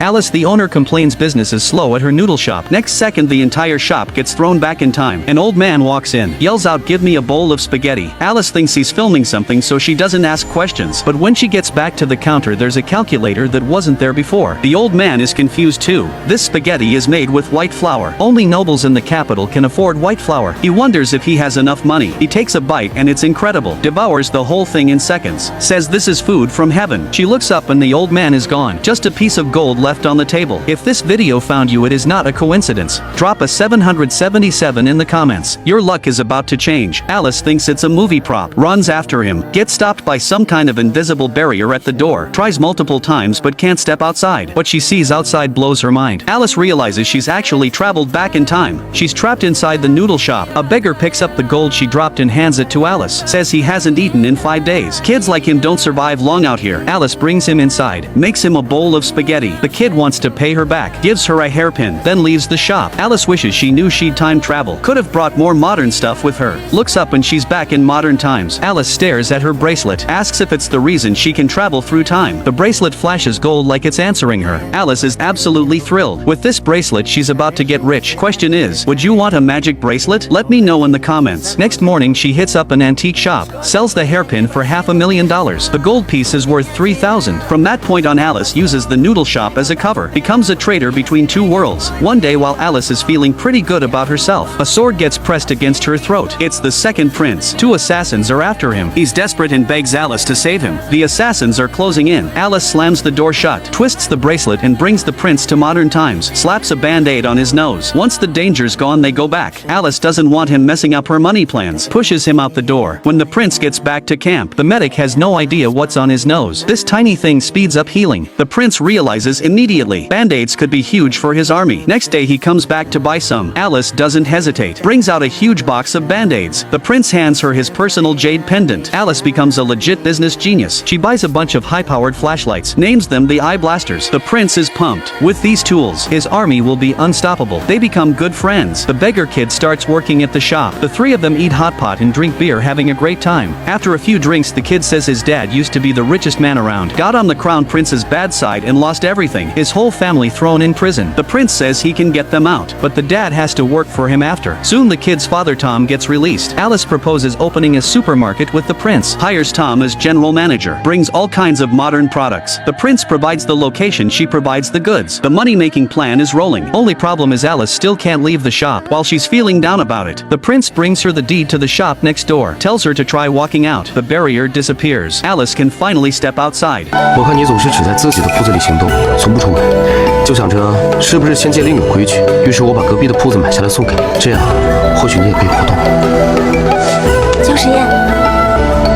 Alice, the owner, complains business is slow at her noodle shop. Next second, the entire shop gets thrown back in time. An old man walks in, yells out, "Give me a bowl of spaghetti." Alice thinks he's filming something, so she doesn't ask questions. But when she gets back to the counter, there's a calculator that wasn't there before. The old man is confused too. This spaghetti is made with white flour. Only nobles in the capital can afford white flour. He wonders if he has enough money. He takes a bite and it's incredible. Devours the whole thing in seconds. Says this is food from heaven. She looks up and the old man is gone. Just a piece of gold left on the table. If this video found you, it is not a coincidence. Drop a 777 in the comments. Your luck is about to change. Alice thinks it's a movie prop. Runs after him. Gets stopped by some kind of invisible barrier at the door. Tries multiple times but can't step outside. What she sees outside blows her mind. Alice realizes she's actually traveled back in time. She's trapped inside the noodle shop. A beggar picks up the gold she dropped and hands it to Alice. Says he hasn't eaten in 5 days. Kids like him don't survive long out here. Alice brings him inside. Makes him a bowl of spaghetti. The kid wants to pay her back. Gives her a hairpin. Then leaves the shop. Alice wishes she knew she'd time travel. Could have brought more modern stuff with her. Looks up and she's back in modern times. Alice stares at her bracelet. Asks if it's the reason she can travel through time. The bracelet flashes gold like it's answering her. Alice is absolutely thrilled. With this bracelet she's about to get rich. Question is, would you want a magic bracelet? Let me know in the comments. Next morning she hits up an antique shop. Sells the hairpin for $500,000. The gold piece is worth $3,000. From that point on, Alice uses the noodle shop as a cover. Becomes a trader between two worlds. One day while Alice is feeling pretty good about herself, a sword gets pressed against her throat. It's the second prince. Two assassins are after him. He's desperate and begs Alice to save him. The assassins are closing in. Alice slams the door shut, twists the bracelet and brings the prince to modern times. Slaps a band-aid on his nose. Once the danger's gone, they go back. Alice doesn't want him messing up her money plans. Pushes him out the door. When the prince gets back to camp, the medic has no idea what's on his nose. This tiny thing speeds up healing. The prince realizes immediately. Band-aids could be huge for his army. Next day he comes back to buy some. Alice doesn't hesitate. Brings out a huge box of band-aids. The prince hands her his personal jade pendant. Alice becomes a legit business genius. She buys a bunch of high-powered flashlights. Names them the Eye Blasters. The prince is pumped. With these tools, his army will be unstoppable. They become good friends. The beggar kid starts working at the shop. The three of them eat hot pot and drink beer, having a great time. After a few drinks, the kid says his dad used to be the richest man around. Got on the crown prince's bad side and lost everything. His whole family thrown in prison. The prince says he can get them out, but the dad has to work for him after. Soon the kid's father Tom gets released. Alice proposes opening a supermarket with the prince. Hires Tom as general manager. Brings all kinds of modern products. The prince provides the location, she provides the goods. The money-making plan is rolling. Only problem is Alice still can't leave the shop. While she's feeling down about it, the prince brings her the deed to the shop next door. Tells her to try walking out. The barrier disappears. Alice can finally step outside. 我看你总是只在自己的铺子里行动，从不出门，就想着是不是先界里有规矩。于是我把隔壁的铺子买下来送给你，这样或许你也可以活动。江实验，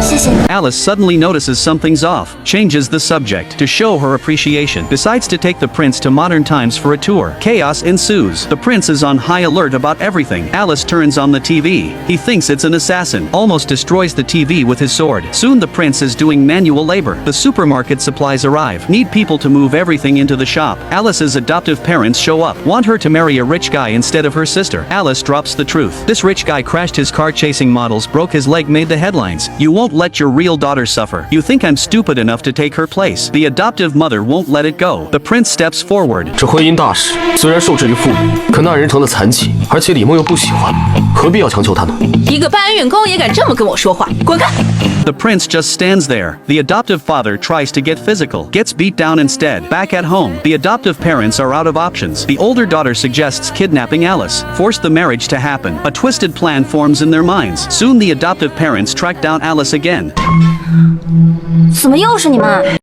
谢谢你。 Alice suddenly notices something's off, changes the subject to show her appreciation, decides to take the prince to modern times for a tour. Chaos ensues. The prince is on high alert about everything. Alice turns on the TV. He thinks it's an assassin, almost destroys the TV with his sword. Soon the prince is doing manual labor. The supermarket supplies arrive. Need people to move everything into the shop. Alice's adoptive parents show up. Want her to marry a rich guy instead of her sister. Alice drops the truth. This rich guy crashed his car chasing models, broke his leg, made the headlines. You won't let your real daughter suffer. You think I'm stupid enough to take her place. The adoptive mother won't let it go. The prince steps forward. 这婚姻大事虽然受制于父母，可那人成了残疾，而且李梦又不喜欢，何必要强求他呢？一个搬运工也敢这么跟我说话，滚开！ The prince just stands there. The adoptive father tries to get physical, gets beat down instead. Back at home, the adoptive parents are out of options. The older daughter suggests kidnapping Alice, force the marriage to happen. A twisted plan forms in their minds. Soon the adoptive parents track down Alice again. 怎么又是你们？